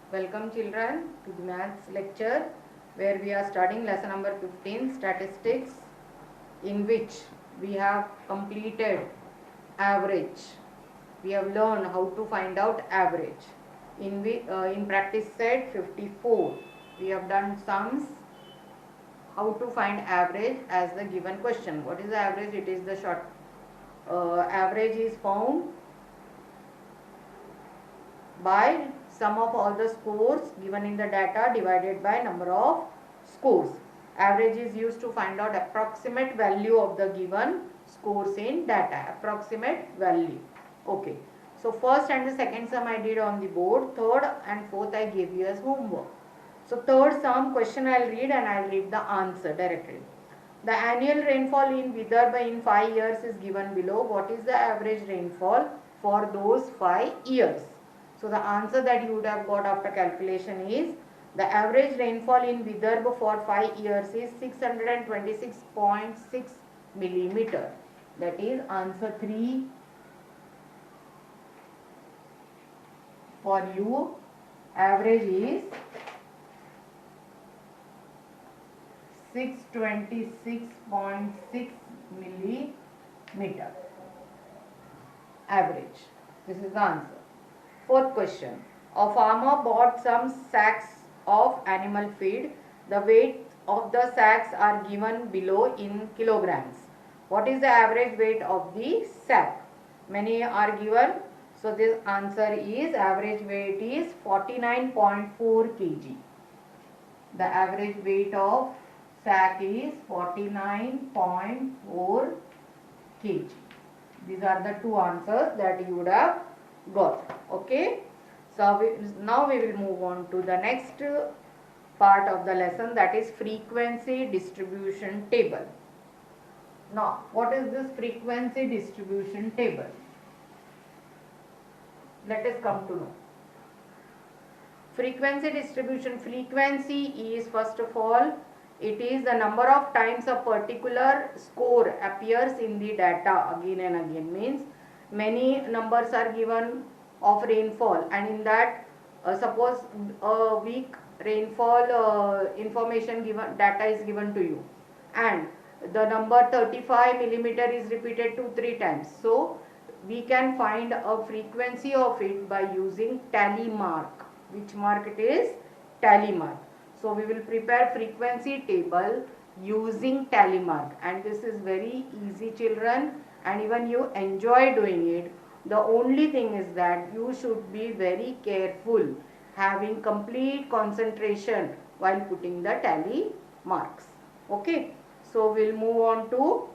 Welcome children to the maths lecture where we are studying lesson number 15 statistics, in which we have completed average. We have learned how to find out average. In practice set 54 we have done sums, how to find average as the given question. What is the average? It is the short average is found by sum of all the scores given in the data divided by number of scores. Average is used to find out approximate value of the given scores in data. Approximate value. Okay. So first and the second sum I did on the board. Third and fourth I gave you as homework. So third sum question I will read and I will read the answer directly. The annual rainfall in Vidarbha in 5 years is given below. What is the average rainfall for those 5 years? So the answer that you would have got after calculation is the average rainfall in Vidarbha for 5 years is 626.6 millimeter. That is answer 3 for you. Average is 626.6 millimeter. Average. This is the answer. Fourth question. A farmer bought some sacks of animal feed. The weight of the sacks are given below in kilograms. What is the average weight of the sack? Many are given. So this answer is average weight is 49.4 kg. The average weight of sack is 49.4 kg. These are the two answers that you would have got. Okay. So now we will move on to the next part of the lesson, that is frequency distribution table. Now what is this frequency distribution table? Let us come to know. Frequency distribution. Frequency is, first of all, it is the number of times a particular score appears in the data again and again. Means many numbers are given of rainfall, and in that suppose a week rainfall information given, data is given to you, and the number 35 millimeter is repeated 2-3 times. So we can find a frequency of it by using tally mark. Which mark it is? Tally mark. So we will prepare frequency table using tally mark, and this is very easy children, and even you enjoy doing it. The only thing is that you should be very careful, having complete concentration while putting the tally marks. Okay. So we'll move on to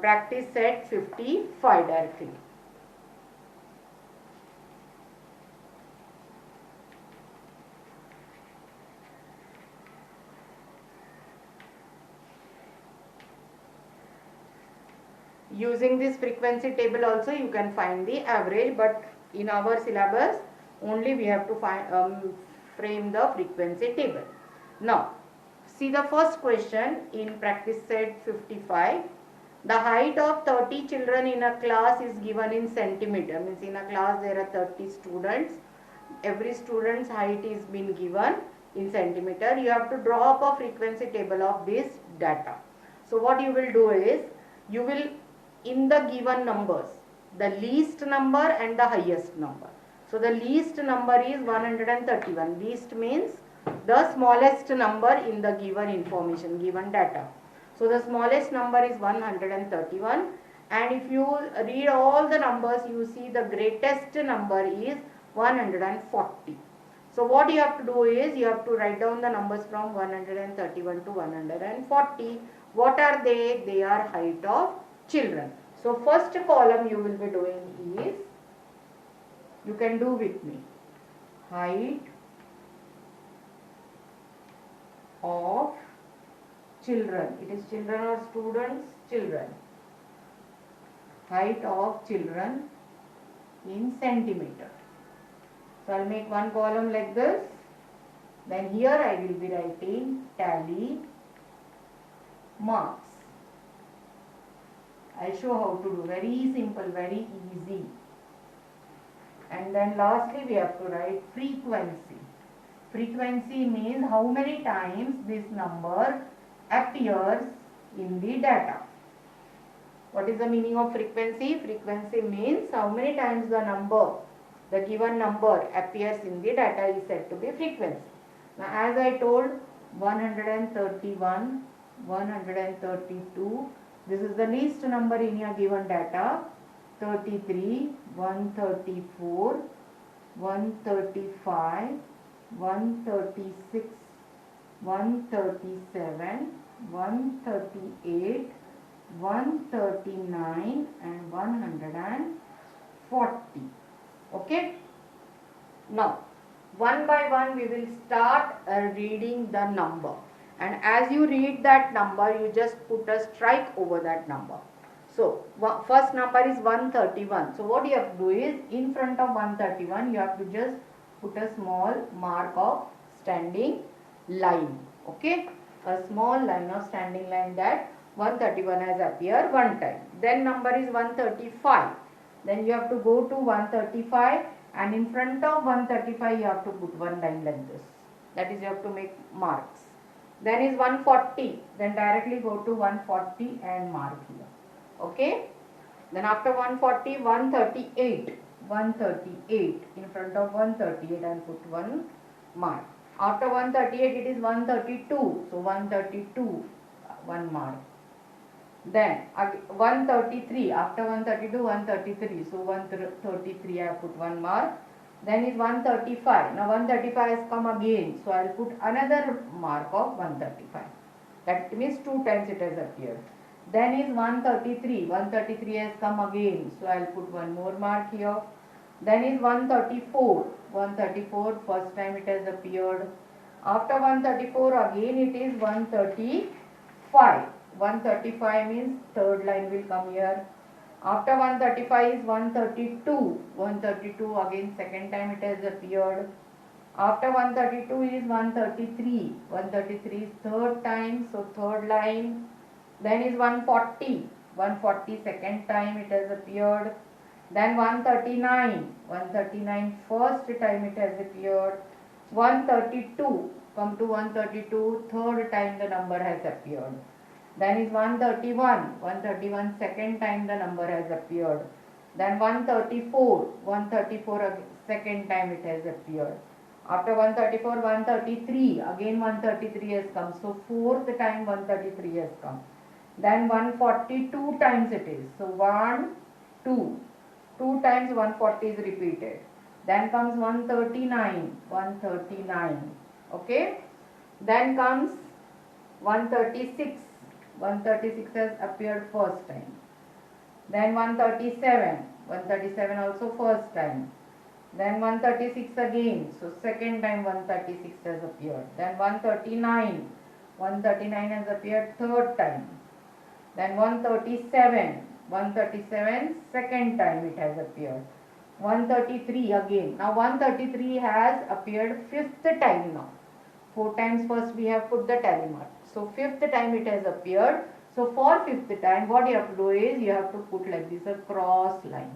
practice set 55 directly. Using this frequency table also you can find the average, but in our syllabus only we have to find frame the frequency table. Now see the first question in practice set 55. The height of 30 children in a class is given in centimeter. Means in a class there are 30 students. Every student's height is been given in centimeter. You have to draw up a frequency table of this data. So what you will do is, you will, in the given numbers, the least number and the highest number. So the least number is 131. Least means the smallest number in the given information, given data. So the smallest number is 131, and if you read all the numbers, you see the greatest number is 140. So what you have to do is, you have to write down the numbers from 131 to 140. What are they? They are height of children. So first column you will be doing is, you can do with me, height of children. It is children or students? Children. Height of children in centimeter. So I will make one column like this. Then here I will be writing tally marks. I show how to do. Very simple, very easy. And then lastly we have to write frequency. Frequency means how many times this number appears in the data. What is the meaning of frequency? Frequency means how many times the given number appears in the data is said to be frequency. Now as I told, 131, 132, this is the least number in your given data. 33, 134, 135, 136, 137, 138, 139 and 140. Okay. Now one by one we will start reading the number, and as you read that number you just put a strike over that number. So first number is 131. So what you have to do is, in front of 131 you have to just put a small mark of standing line. Okay, a small line of standing line that 131 has appeared one time. Then number is 135. Then you have to go to 135, and in front of 135 you have to put one line like this. That is, you have to make marks. Then is 140. Then directly go to 140 and mark here. Okay. Then after 140, 138. 138. In front of 138 and put one mark. After 138 it is 132. So 132, one mark. Then 133. After 132, 133. So 133 I have put one mark. Then is 135. Now 135 has come again. So I will put another mark of 135. That means 2 times it has appeared. Then is 133. 133 has come again. So I will put one more mark here. Then is 134. 134, first time it has appeared. After 134 again it is 135. 135 means third line will come here. After 135 is 132. 132 again second time it has appeared. After 132 is 133. 133 is third time, so third line. Then is 140. 140 second time it has appeared. Then 139. 139 first time it has appeared. 132. Come to 132. Third time the number has appeared. Then is 131. 131 second time the number has appeared. Then 134. 134 second time it has appeared. After 134, 133. Again 133 has come. So fourth time 133 has come. Then 142 times it is. So 1, 2. 2 times 140 is repeated. Then comes 139. 139. Okay. Then comes 136. 136 has appeared first time. Then 137. 137 also first time. Then 136 again. So second time 136 has appeared. Then 139. 139 has appeared third time. Then 137. 137 second time it has appeared. 133 again. Now 133 has appeared fifth time now. 4 times first we have put the tally mark. So fifth time it has appeared. So for fifth time what you have to do is, you have to put like this a cross line.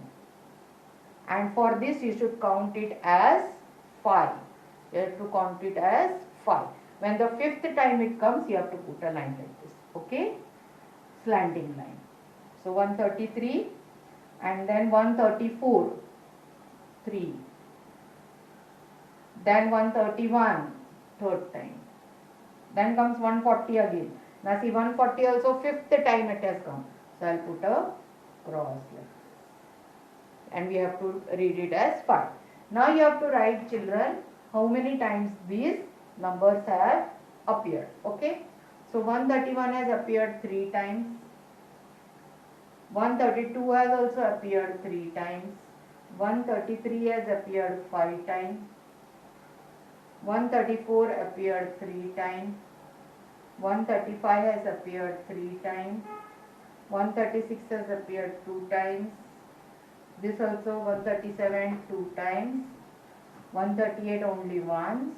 And for this you should count it as 5. You have to count it as 5. When the fifth time it comes, you have to put a line like this. Okay? Slanting line. So 133 and then 134. 3. Then 131. Third time. Then comes 140 again. Now see, 140 also fifth time it has come. So I'll put a cross line. And we have to read it as 5. Now you have to write, children, how many times these numbers have appeared. Okay. So 131 has appeared 3 times. 132 has also appeared 3 times. 133 has appeared 5 times. 134 appeared 3 times. 135 has appeared 3 times. 136 has appeared 2 times. This also 137 2 times. 138 only once.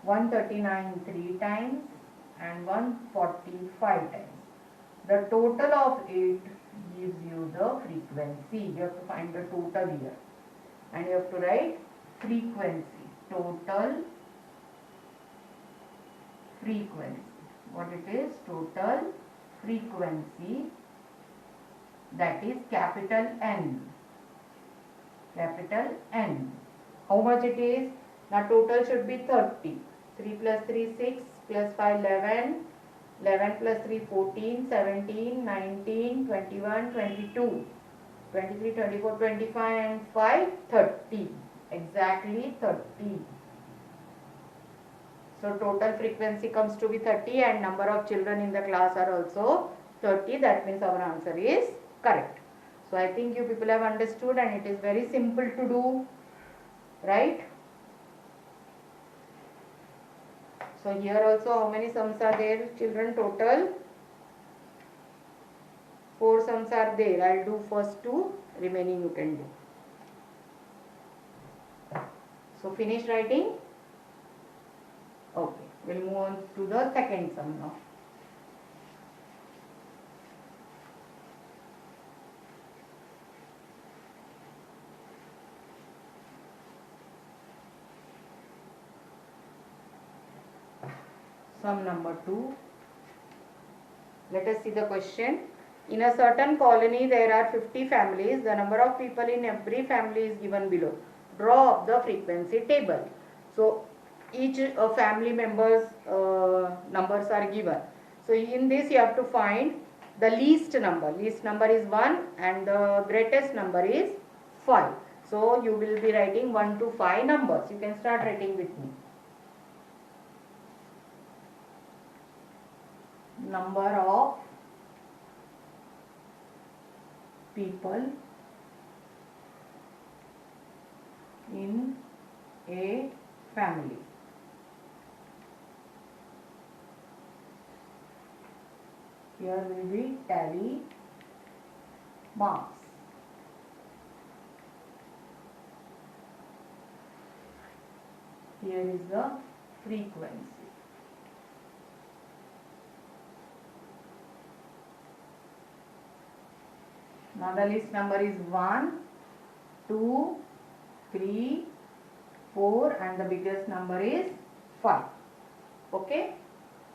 139 3 times. And 145 times. The total of 8 gives you the frequency. You have to find the total here. and you have to write frequency, total frequency. What it is? Total frequency, that is capital N. Capital N. How much it is? Now total should be 30. 3 plus 3 6 plus 5 11. 11 plus 3 14, 17, 19, 21, 22, 23, 24, 25 and 5 30. Exactly 30. So total frequency comes to be 30 and number of children in the class are also 30. That means our answer is correct. So I think you people have understood and it is very simple to do, right? So here also how many sums are there, children? Total 4 sums are there. I'll do first 2, remaining you can do. So finish writing. Okay, we'll move on to the second sum now. Sum number 2. Let us see the question. In a certain colony there are 50 families. The number of people in every family is given below. Draw up the frequency table. So each family members numbers are given. So in this you have to find the least number. Least number is 1 and the greatest number is 5. So you will be writing 1 to 5 numbers. You can start writing with me. Number of people in a family. Here will be tally marks. Here is the frequency. Now the list number is 1, 2, 3, 4 and the biggest number is 5. Okay.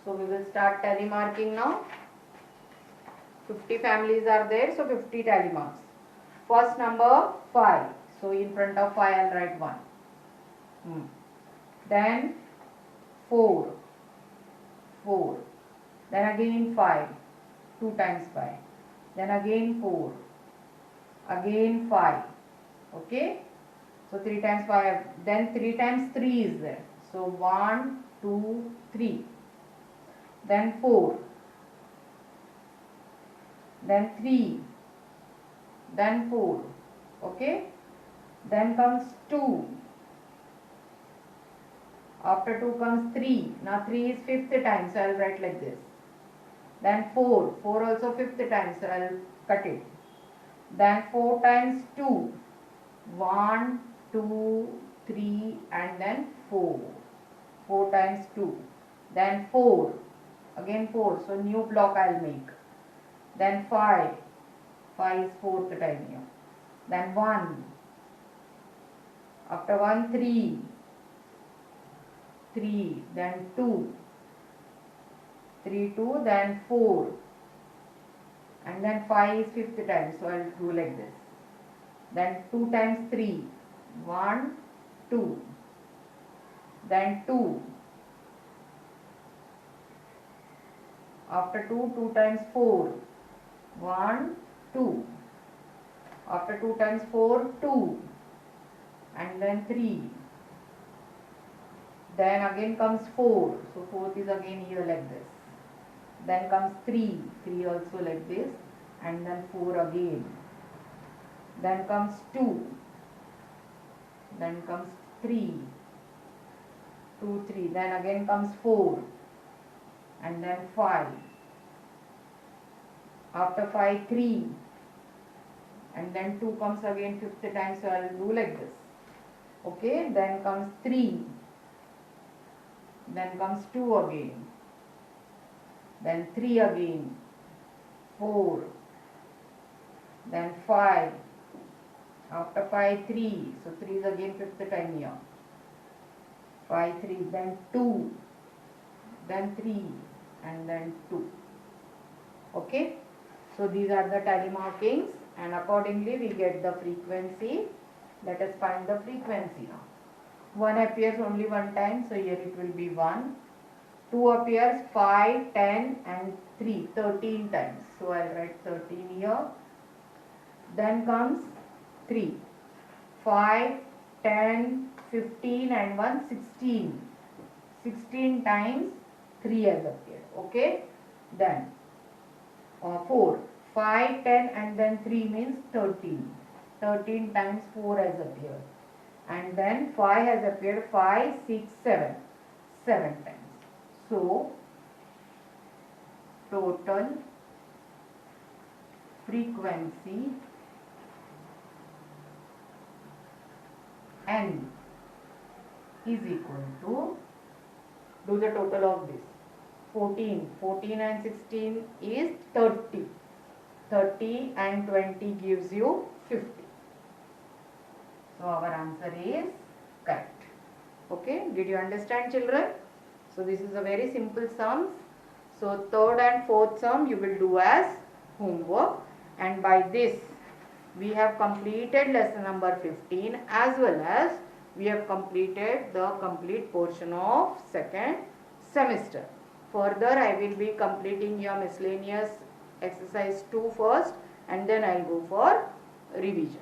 So we will start tally marking now. 50 families are there, so 50 tally marks. First number 5. So in front of 5 I'll write 1. Then 4. 4. Then again 5. 2 times 5. Then again 4. Again 5. Okay. So 3 times 5. Then 3 times 3 is there. So 1, 2, 3. Then 4. Then 3. Then 4. Okay. Then comes 2. After 2 comes 3. Now 3 is 5th time. So I will write like this. Then 4. 4 also 5th time. So I will cut it. Then 4 times 2. 1, 2, 3 and then 4. 4 times 2. Then 4. Again 4. So new block I will make. Then 5. 5 is 4th time here. Then 1. After 1, 3. 3. Then 2. 3, 2. Then 4. And then 5 is 5th time. So I will do like this. Then 2 times 3. 1, 2. Then 2. After 2, 2 times 4. 1, 2. After 2 times 4, 2. And then 3. Then again comes 4. So 4th is again here like this. Then comes 3. 3 also like this. And then 4 again. Then comes 2. Then comes 3. 2, 3. Then again comes 4. And then 5. After 5, 3. And then 2 comes again 5th time. So I will do like this. Okay. Then comes 3. Then comes 2 again. Then 3 again. 4. Then 5. After 5, 3. So 3 is again fifth time here. 5, 3, then 2, then 3, and then 2. Okay. So these are the tally markings, and accordingly we get the frequency. Let us find the frequency now. 1 appears only one time, so here it will be 1. 2 appears 5, 10 and 3, 13 times. So I'll write 13 here. Then comes 3. 5, 10, 15 and 1, 16. 16 times 3 has appeared. Okay. Then 4. 5, 10 and then 3 means 13. 13 times 4 has appeared. And then 5 has appeared 5, 6, 7. 7 times. So, total frequency N is equal to, do the total of this, 14. 14 and 16 is 30. 30 and 20 gives you 50. So, our answer is correct. Okay, did you understand, children? So, this is a very simple sums. So, third and fourth sum you will do as homework, and by this we have completed lesson number 15 as well as we have completed the complete portion of second semester. Further, I will be completing your miscellaneous exercise 2 first, and then I will go for revision.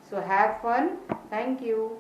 So, have fun. Thank you.